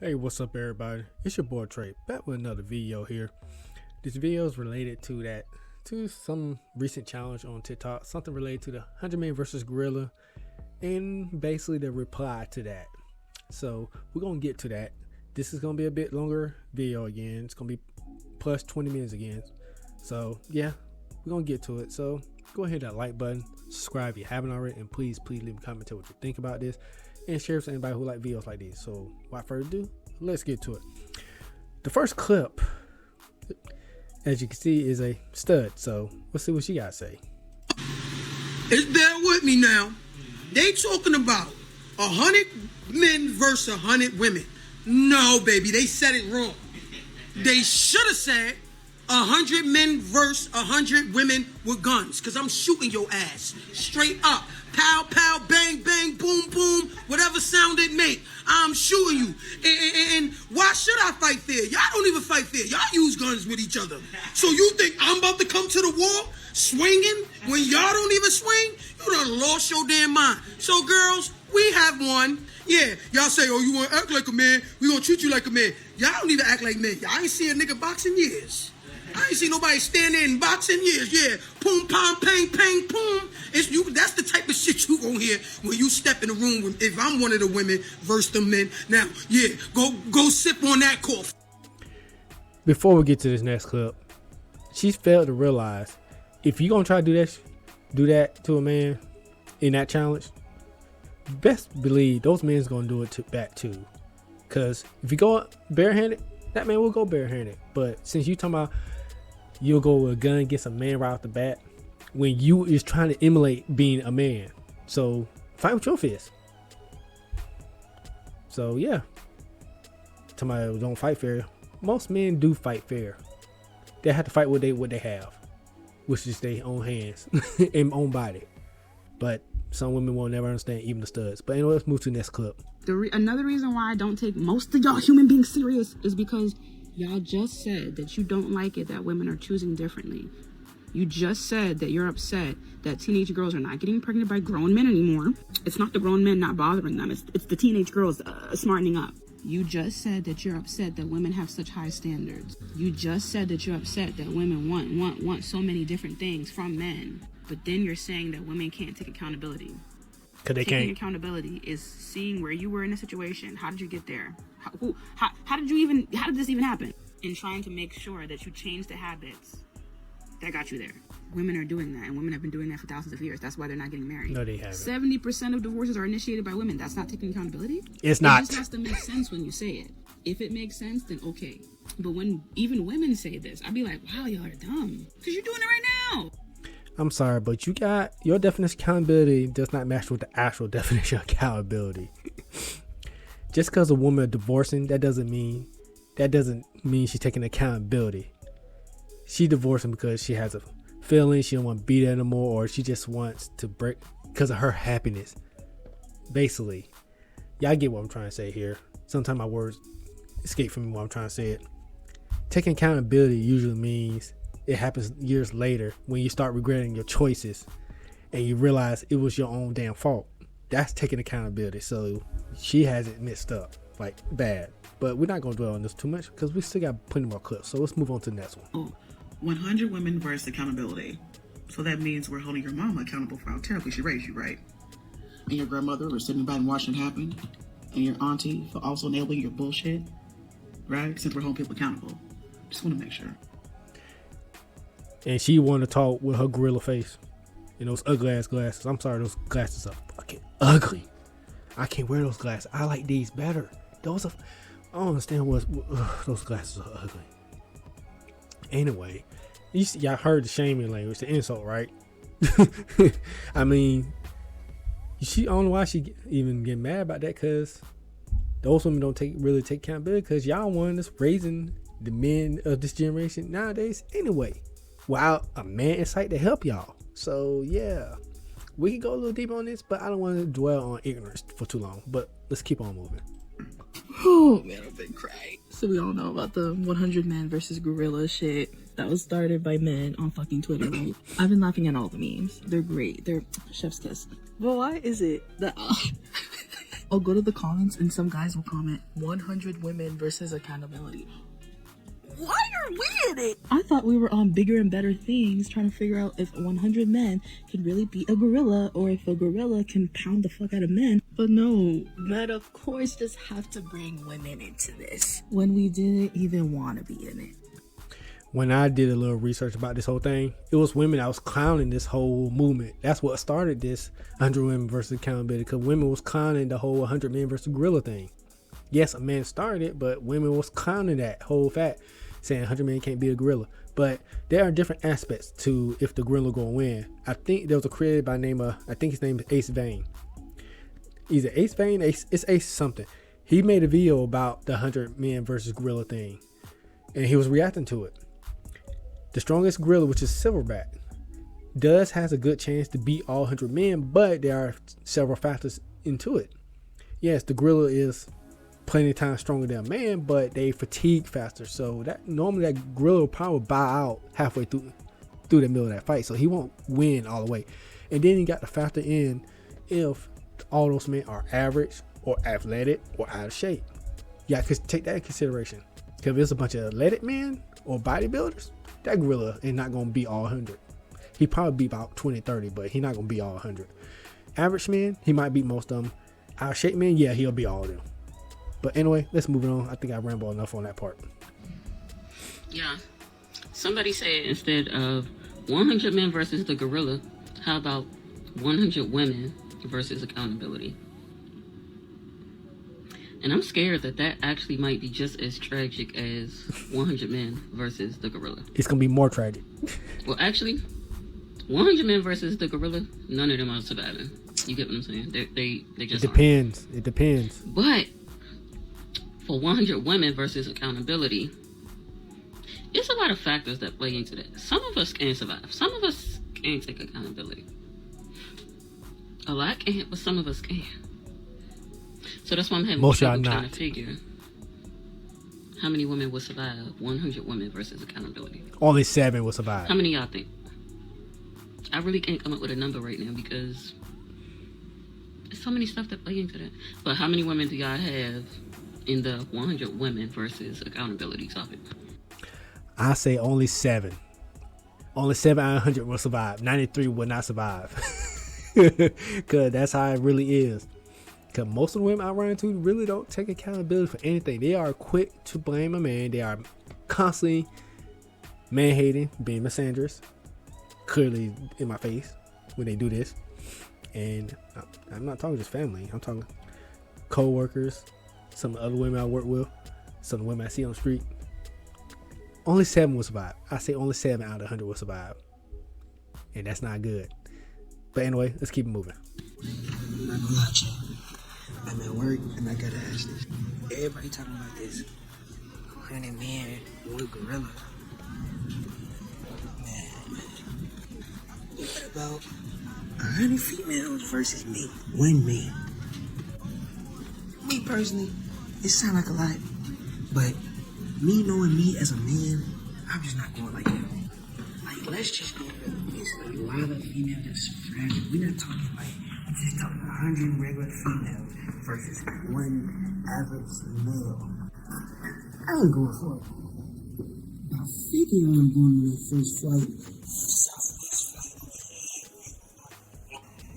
Hey, what's up everybody? It's your boy Trey, back with another video here. This video is related to some recent challenge on TikTok, something related to the 100 Man versus Gorilla, and basically the reply to that. So we're gonna get to that. This is gonna be a bit longer video again. It's gonna be plus 20 minutes again. So yeah, we're gonna get to it. So go ahead, hit that like button, subscribe if you haven't already, and please leave a comment, tell what you think about this, and share with anybody who like videos like these. So without further ado, let's get to it. The first clip, as you can see, is a stud. So let's see what she got to say. It's bear with me now. They talking about 100 men versus 100 women. No, baby, they said it wrong. They should have said 100 men versus 100 women with guns, because I'm shooting your ass straight up. Pow, pow, bang, bang, boom, boom, whatever sound it make, I'm shooting you. And why should I fight fair? Y'all don't even fight fair. Y'all use guns with each other. So you think I'm about to come to the war swinging when y'all don't even swing? You done lost your damn mind. So girls, we have one. Yeah, y'all say, oh, you want to act like a man? We gonna treat you like a man. Y'all don't even act like men. Y'all ain't seen a nigga box in years. I ain't seen nobody stand there and box in years. Yeah, boom, pom, pang, pang, boom. It's you. That's the type of shit you gonna hear when you step in the room with, if I'm one of the women versus the men. Now, yeah, go sip on that cough. Before we get to this next clip, she's failed to realize if you gonna try to do that to a man in that challenge, best believe those men's gonna do it back too. Cause if you go barehanded, that man will go barehanded. But since you talking about you'll go with a gun against a man right off the bat, when you is trying to emulate being a man, so fight with your fist. So yeah, somebody don't fight fair. Most men do fight fair. They have to fight what they have, which is their own hands and own body. But some women will never understand, even the studs. But anyway, let's move to the next clip. Another reason why I don't take most of y'all human beings serious is because y'all just said that you don't like it that women are choosing differently. You just said that you're upset that teenage girls are not getting pregnant by grown men anymore. It's not the grown men not bothering them. It's the teenage girls smartening up. You just said that you're upset that women have such high standards. You just said that you're upset that women want so many different things from men. But then you're saying that women can't take accountability. Cause they Taking can't. accountability is seeing where you were in a situation. How did you get there? How did this even happen? And trying to make sure that you change the habits that got you there. Women are doing that, and women have been doing that for thousands of years. That's why they're not getting married. No, they haven't. 70% of divorces are initiated by women. That's not taking accountability. It's not. It just has to make sense when you say it. If it makes sense, then okay. But when even women say this, I'd be like, wow, y'all are dumb. Because you're doing it right now. I'm sorry, but you got your definition of accountability does not match with the actual definition of accountability. Just because a woman is divorcing, that doesn't mean she's taking accountability. She divorcing because she has a feeling she don't want to be there anymore, or she just wants to break because of her happiness. Basically, y'all get what I'm trying to say here. Sometimes my words escape from me while I'm trying to say it. Taking accountability usually means it happens years later when you start regretting your choices and you realize it was your own damn fault. That's taking accountability. So she has it mixed up, like bad. But we're not going to dwell on this too much because we still got plenty more clips. So let's move on to the next one. Oh, 100 women versus accountability. So that means we're holding your mama accountable for how terribly she raised you, right? And your grandmother for sitting by and watching it happen. And your auntie for also enabling your bullshit, right? Since we're holding people accountable. Just want to make sure. And she wanted to talk with her gorilla face and those ugly ass glasses. I'm sorry, those glasses are fucking ugly. I can't wear those glasses. I like these better. Those are, I don't understand those glasses are ugly. Anyway, y'all heard the shaming language, the insult, right? I mean, I don't know why she even get mad about that, because those women don't really take accountability, because y'all one that's raising the men of this generation nowadays anyway, without a man in sight to help y'all. So yeah, we can go a little deeper on this, but I don't want to dwell on ignorance for too long. But let's keep on moving. Oh man, I've been crying. So we all know about the 100 man versus gorilla shit that was started by men on fucking Twitter, right? I've been laughing at all the memes. They're great. They're chef's kiss. But why is it that I'll go to the comments and some guys will comment 100 women versus accountability. Why are we in it? I thought we were on bigger and better things, trying to figure out if 100 men can really beat a gorilla or if a gorilla can pound the fuck out of men. But no, men of course just have to bring women into this when we didn't even want to be in it. When I did a little research about this whole thing, it was women that was clowning this whole movement. That's what started this 100 women versus accountability, because women was clowning the whole 100 men versus gorilla thing. Yes, a man started it, but women was clowning that whole fact, saying 100 men can't beat a gorilla. But there are different aspects to if the gorilla gonna win. I think there was a creator by name of, I think his name is Ace Vane. Either Ace Vane, it's Ace something. He made a video about the 100 men versus gorilla thing, and he was reacting to it. The strongest gorilla, which is silverback, has a good chance to beat all 100 men, but there are several factors into it. Yes, the gorilla is plenty of times stronger than a man, but they fatigue faster. So that normally that gorilla will probably bow out halfway through the middle of that fight. So he won't win all the way. And then you got to factor in if all those men are average or athletic or out of shape. Yeah, take that in consideration. Because if it's a bunch of athletic men or bodybuilders, that gorilla is not going to beat all 100. He probably beat about 20, 30, but he's not going to beat all 100. Average men, he might beat most of them. Out of shape men, yeah, he'll beat all of them. But anyway, let's move on. I think I rambled enough on that part. Yeah. Somebody said instead of 100 men versus the gorilla, how about 100 women versus accountability? And I'm scared that actually might be just as tragic as 100 men versus the gorilla. It's going to be more tragic. Well, actually, 100 men versus the gorilla, none of them are surviving. You get what I'm saying? They just It depends. Aren't. It depends. But for 100 women versus accountability, it's a lot of factors that play into that. Some of us can survive. Some of us can't take accountability. A lot can't, but some of us can. So that's why I'm having trouble trying to figure how many women will survive 100 women versus accountability. Only 7 will survive. How many y'all think? I really can't come up with a number right now because there's so many stuff that play into that. But how many women do y'all have in the 100 women versus accountability topic? I say only 7. Only 7 out of 100 will survive. 93 will not survive. Because that's how it really is. Because most of the women I run into really don't take accountability for anything. They are quick to blame a man. They are constantly man-hating, being misandrous, clearly in my face when they do this. And I'm not talking just family. I'm talking co-workers, some of the other women I work with, some of the women I see on the street. Only 7 will survive. I say only 7 out of 100 will survive. And that's not good. But anyway, let's keep it moving. I'm not gonna lie to you. I'm at work and I gotta ask this. Everybody talking about this 100 men, 1 gorilla. Man. What about 100 females versus me? 1 man. Me personally, it sound like a lot, but me knowing me as a man, I'm just not going like that. Like, let's just go for it's a lot of female that's fragile. We're not talking like, we're just talking 100 regular females versus 1 average male. I ain't going for it. About 50 of them going on that first flight. Southwest flight.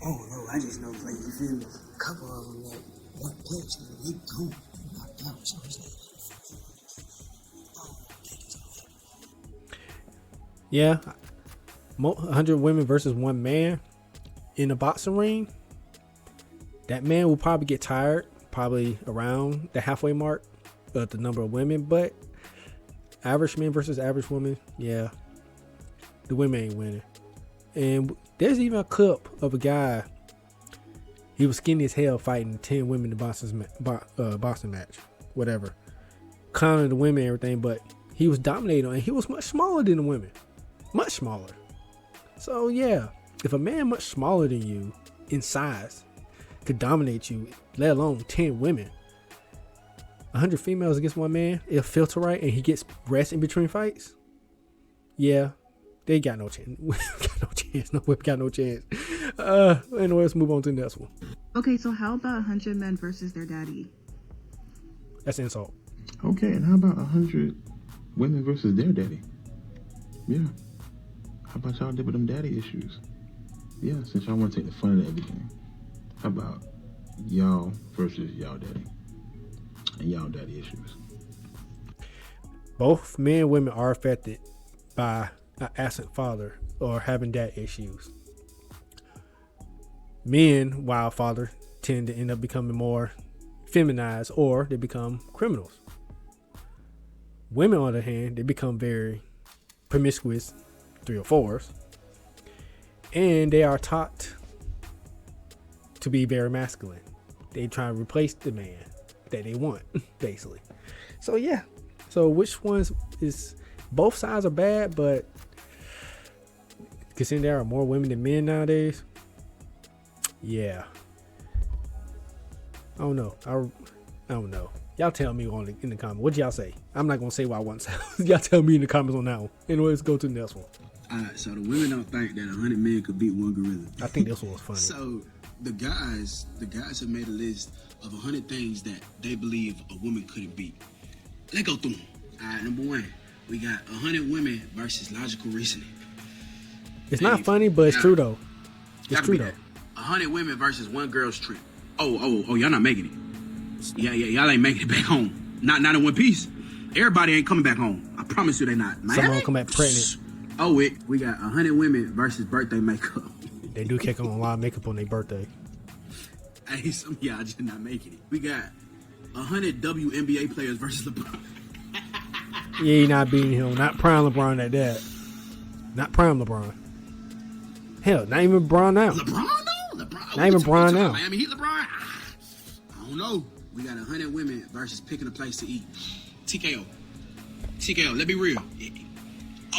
Oh no, I just know, like, you feel me? A couple of them that one place, they gone. They knocked out. So it's like, Yeah, 100 women versus 1 man in a boxing ring. That man will probably get tired, probably around the halfway mark of the number of women. But average men versus average women, yeah, the women ain't winning. And there's even a clip of a guy. He was skinny as hell fighting 10 women in a boxing match, whatever. Clowning the women and everything, but he was dominating, and he was much smaller than the women. Much smaller. So yeah, if a man much smaller than you in size could dominate you, let alone 10 women, 100 females against 1 man, it'll filter right and he gets rest in between fights. Yeah, they got no chance. We got no chance. No, we got no chance. Anyway, let's move on to the next one. Okay, so how about 100 men versus their daddy? That's an insult. Okay, and how about 100 women versus their daddy? Yeah. How about y'all deal with them daddy issues? Yeah, since y'all want to take the fun of everything. How about y'all versus y'all daddy? And y'all daddy issues. Both men and women are affected by an absent father or having dad issues. Men, while father, tend to end up becoming more feminized or they become criminals. Women, on the other hand, they become very promiscuous, 3 or 4s, and they are taught to be very masculine. They try to replace the man that they want, basically. So yeah. So which ones is, both sides are bad, but considering there are more women than men nowadays, yeah. I don't know. I don't know. Y'all tell me in the comments. What y'all say? I'm not gonna say what I want to say. Y'all tell me in the comments on that one. Anyway, let's go to the next one. Alright, so the women don't think that 100 men could beat one gorilla. I think this one was funny. So the guys have made a list of 100 things that they believe a woman couldn't beat. Let's go through them. Alright, number 1, we got 100 women versus logical reasoning. It's not funny, but it's true though. It's true though. 100 women versus one girl's trip. Oh, y'all not making it. Yeah, y'all ain't making it back home. Not in one piece. Everybody ain't coming back home. I promise you they not. Someone come back pregnant. Oh, we got 100 women versus birthday makeup. They do kick on a lot of makeup on their birthday. Hey, some of y'all just not making it. We got 100 WNBA players versus LeBron. Yeah, he not beating him. Not prime LeBron at that. Not prime LeBron. Hell, not even LeBron now. LeBron though? LeBron. Not even LeBron now. Miami Heat LeBron? I don't know. We got 100 women versus picking a place to eat. TKO, let's be real.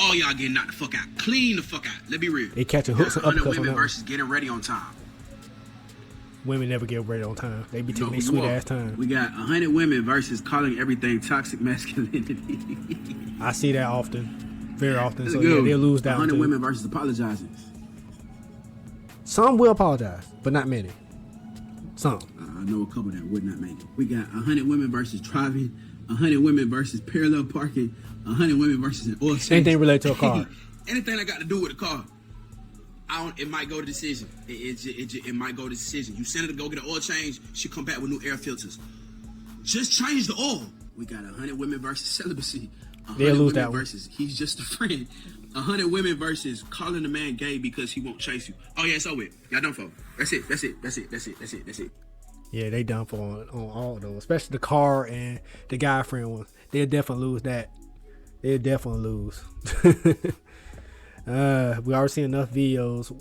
All y'all getting knocked the fuck out. Clean the fuck out. Let's be real. They catching hooks and 100 uppercuts on women that versus getting ready on time. Women never get ready on time. They be taking their sweet ass time. We got 100 women versus calling everything toxic masculinity. I see that often. Very often. That's So good. yeah, they'll lose that 100 one too. women versus apologizing. Some will apologize, but not many. Some. I know a couple that would not make it. We got 100 women versus driving, 100 women versus parallel parking, 100 women versus an oil change. Anything related to a car. Anything that got to do with a car. It might go to decision. It might go to decision. You send her to go get an oil change, she come back with new air filters. Just change the oil. We got 100 women versus celibacy. 100 They'll lose women that one. versus he's just a friend. 100 women versus calling a man gay because he won't chase you. Oh yeah, it's over. Y'all done for. That's it. Yeah, they done for on all of those, especially the car and the guy friend one. They'll definitely lose that. They'll definitely lose. We already seen enough videos.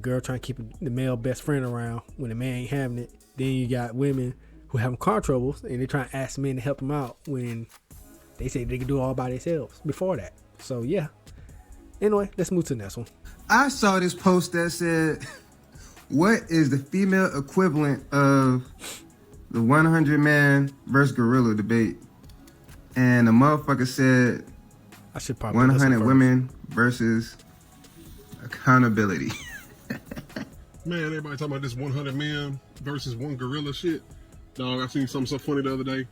Girl trying to keep the male best friend around when the man ain't having it. Then you got women who having car troubles and they trying to ask men to help them out when they say they can do it all by themselves before that. So yeah. Anyway, let's move to the next one. I saw this post that said, what is the female equivalent of the 100 man versus gorilla debate? And the motherfucker said, I should probably 100 women versus accountability. Man, everybody talking about this 100 men versus one gorilla shit. Dog, I seen something so funny the other day.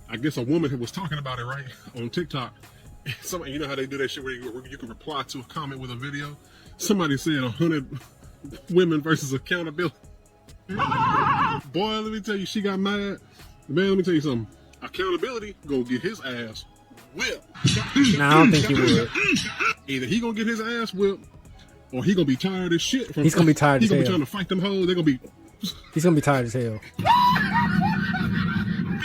I guess a woman was talking about it, right, on TikTok. Somebody, you know how they do that shit where you can reply to a comment with a video? Somebody said 100 women versus accountability. Boy, let me tell you, she got mad. Man, let me tell you something. Accountability gonna get his ass whipped. Nah, I don't think he would. Either he gonna get his ass whipped, or he gonna be tired as shit. He's gonna be tired as hell. He hell. gonna be trying to fight them hoes. They're gonna be. He's gonna be tired as hell. He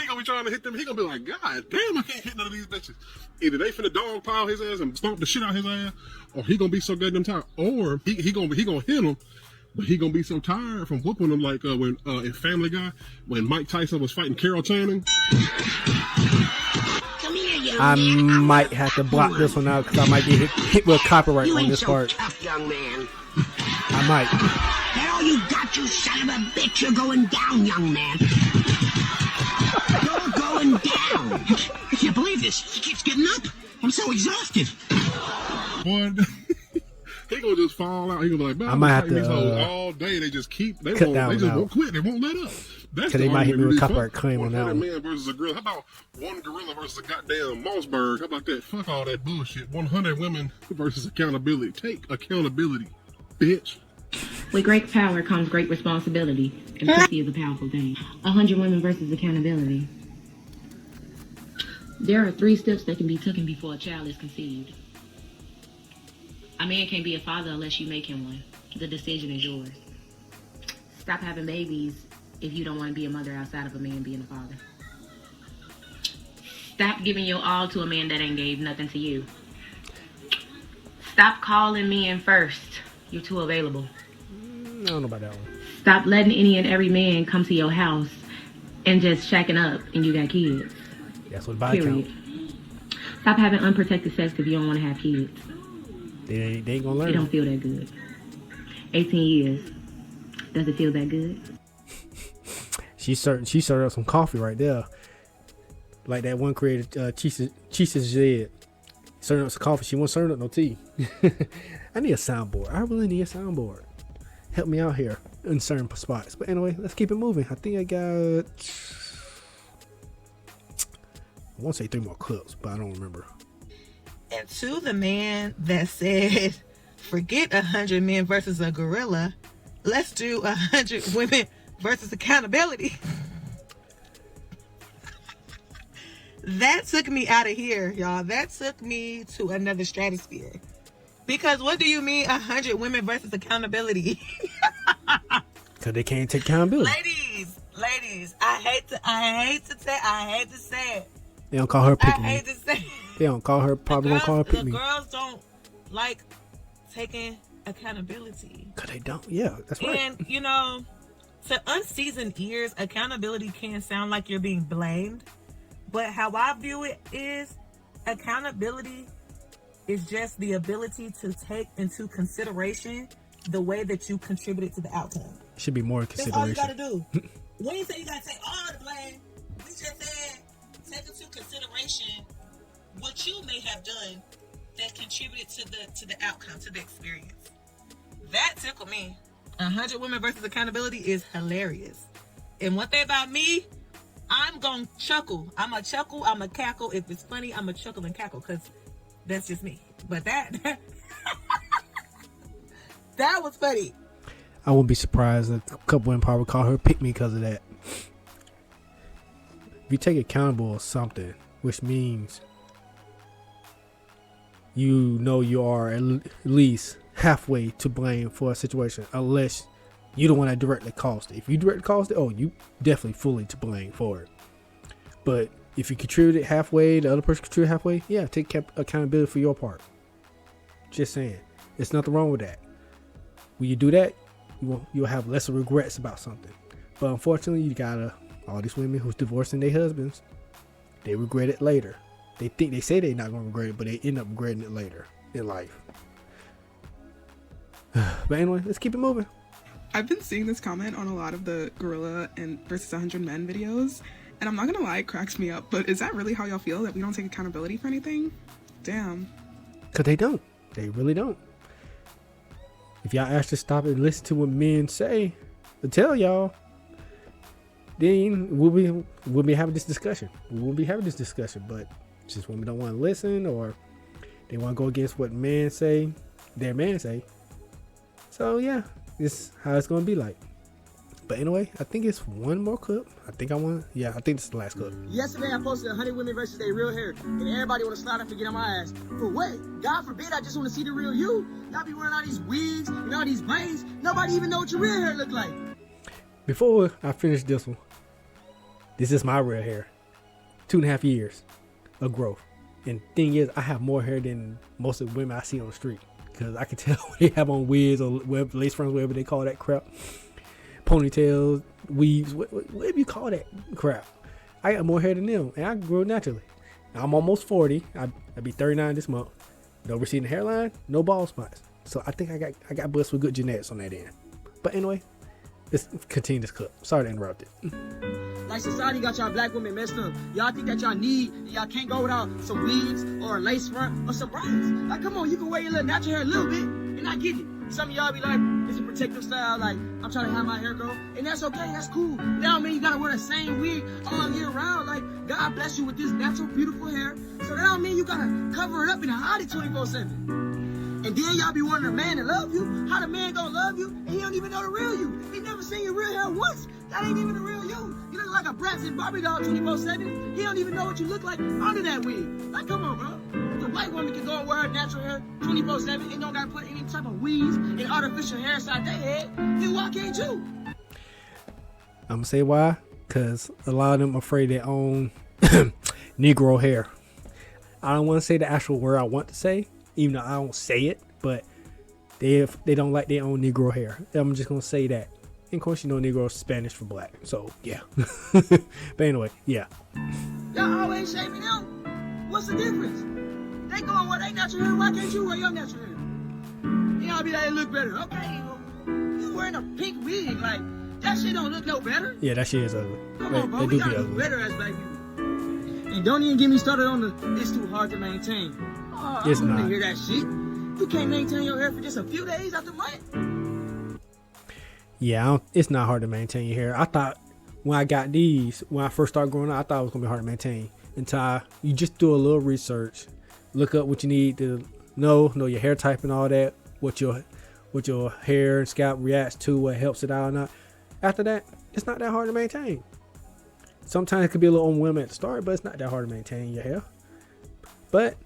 gonna be trying to hit them. He gonna be like, God damn, I can't hit none of these bitches. Either they finna dog pile his ass and stomp the shit out his ass, or he gonna be so goddamn tired, or he gonna hit him, but he gonna be so tired from whooping him like when in Family Guy when Mike Tyson was fighting Carol Channing. I might have to block this one out because I might get hit with copyright on this part. Tough, young man. I might. That all you got, you son of a bitch? You're going down, young man. You're going down. I can't believe this. He keeps getting up. I'm so exhausted. Boy, he gonna just fall out. He gonna be like, man, I might have these hoes to all day. They just keep. They cut won't. that They one just out. won't quit. They won't let up. That's Cause they might hit me with a copyright claim on that 100 one. man versus a gorilla. How about one gorilla versus a goddamn Mossberg? How about that? Fuck all that bullshit. 100 women versus accountability. Take accountability, bitch. With great power comes great responsibility, and pussy is a powerful thing. 100 women versus accountability. There are 3 steps that can be taken before a child is conceived. A man can't be a father unless you make him one. The decision is yours. Stop having babies if you don't want to be a mother outside of a man being a father. Stop giving your all to a man that ain't gave nothing to you. Stop calling men first. You're too available. I don't know about that one. Stop letting any and every man come to your house and just shacking up and you got kids. That's what body Period. count. Stop having unprotected sex if you don't want to have kids. They ain't gonna learn. It don't feel that good. 18 years. Does it feel that good? She served up some coffee right there. Like that one creator, Cheesa Zed. Serving up some coffee. She wasn't serving up no tea. I need a soundboard. I really need a soundboard. Help me out here in certain spots. But anyway, let's keep it moving. I think I got... I want to say 3 more clips, but I don't remember. And to the man that said, forget 100 men versus a gorilla, let's do 100 women versus accountability. That took me out of here, y'all. That took me to another stratosphere. Because what do you mean 100 women versus accountability? Because they can't take accountability. Ladies, I hate to say it. They don't call her pick I me. hate to say it. They don't call her, probably don't call her pick The me. girls don't like taking accountability. Because they don't. Yeah, that's right. And, you know, to unseasoned ears, accountability can sound like you're being blamed. But how I view it is accountability is just the ability to take into consideration the way that you contributed to the outcome. Should be more That's all you consideration. gotta do. We ain't say you gotta take all the blame. We just said take into consideration what you may have done that contributed to the outcome, to the experience. That tickled me. 100 women versus accountability is hilarious. And one thing about me, I'm gonna chuckle. I'm a chuckle. I'm a cackle. If it's funny, I'm a chuckle and cackle because that's just me. But that that was funny. I wouldn't be surprised if a couple women probably call her pick me because of that. If you take accountable of something, which means you know you are at least halfway to blame for a situation, unless you don't want to directly caused it. If you directly caused it, oh, you definitely fully to blame for it. But if you contributed halfway, the other person contributed halfway, yeah, take accountability for your Just saying. There's nothing wrong with that. When you do that, you'll have lesser regrets about something. But unfortunately, you gotta, all these women who's divorcing their husbands, they regret it later. They say they're not gonna regret it, but they end up regretting it later in life. But anyway, let's keep it moving. I've been seeing this comment on a lot of the gorilla and versus 100 men videos, and I'm not gonna lie, it cracks me up, but is that really how y'all feel, that we don't take accountability for anything? Damn. Because they don't. They really don't. If y'all actually stop and listen to what men say, to tell y'all, then we'll be having this discussion. We won't be having this discussion, but just women don't want to listen, or they want to go against what men say, their man say. So yeah, this is how it's going to be like. But anyway, I think it's one more clip. I think this is the last clip. Yesterday I posted 100 women versus their real hair, and everybody want to slide up and get on my ass. For what? God forbid, I just want to see the real you. Y'all be wearing all these wigs and all these bangs. Nobody even know what your real hair look like. Before I finish this one, this is my real hair. 2.5 years of growth. And thing is, I have more hair than most of the women I see on the street. Because I can tell when they have on wigs or lace fronts, whatever they call that crap. Ponytails, weaves, whatever you call that crap. I got more hair than them, and I grew naturally. Now, I'm almost 40. I'll be 39 this month. No receding hairline, no bald spots. So I think I got blessed with good genetics on that end. But anyway, let's continue this clip. Sorry to interrupt it. Like society got y'all black women messed up. Y'all think that y'all y'all can't go without some wigs or a lace front or some braids. Like, come on, you can wear your little natural hair a little bit. And I get it. Some of y'all be like, it's a protective style, like, I'm trying to have my hair grow. And that's okay, that's cool. That don't mean you gotta wear the same wig all year round. Like, God bless you with this natural, beautiful hair. So that don't mean you gotta cover it up and hide it 24/7. And then y'all be wanting a man to love you. How the man gonna love you? And he don't even know the real you. He never seen your real hair once. That ain't even the real you. You look like a Bratz Barbie doll 24/7. He don't even know what you look like under that wig. Like, come on, bro. The white woman can go and wear her natural hair 24/7 and don't gotta put any type of weaves and artificial hair inside their head. Then why can't you? I'm gonna say why, because a lot of them are afraid they own Negro hair. I don't want to say the actual word I want to say, even though I don't say it, but they don't like their own Negro hair. I'm just gonna say that. And of course, you know Negro is Spanish for black, so yeah. But anyway, yeah. Y'all always shaming them. What's the difference? They going wear their natural hair. Why can't you wear your natural hair? Y'all be like, it look better. Okay, you wearing a pink wig, like that shit don't look no better. Yeah, that shit is ugly. Come on, bro. We gotta do better as black people. And don't even get me started on the it's too hard to maintain. Oh, it's I don't not. want to hear that shit. You can't maintain your hair for just a few days after month. Yeah, it's not hard to maintain your hair. I thought when I got these, when I first started growing up, I thought it was gonna be hard to maintain. Until you just do a little research, look up what you need to know your hair type and all that, what your hair and scalp reacts to, what helps it out or not. After that, it's not that hard to maintain. Sometimes it could be a little overwhelming at the start, but it's not that hard to maintain your hair. But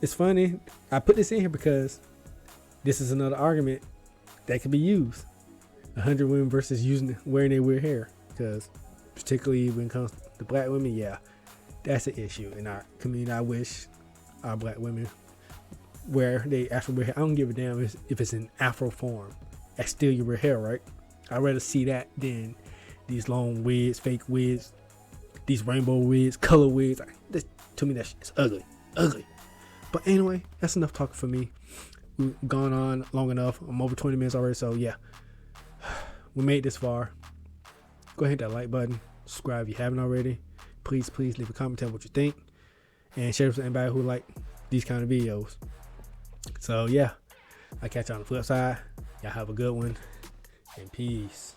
it's funny. I put this in here because this is another argument that can be used. 100 women versus wearing their weird hair. Because particularly when it comes to black women, yeah, that's an issue in our community. I wish our black women wear they actual wear hair. I don't give a damn if it's in afro form. That's still your wear hair, right? I'd rather see that than these long wigs, fake wigs, these rainbow wigs, color wigs. To me, that's ugly. But anyway, that's enough talking for me. We've gone on long enough. I'm over 20 minutes already, so yeah. We made this far. Go ahead, hit that like button. Subscribe if you haven't already. Please leave a comment, tell what you think. And share it with anybody who like these kind of videos. So yeah, I'll catch you on the flip side. Y'all have a good one. And peace.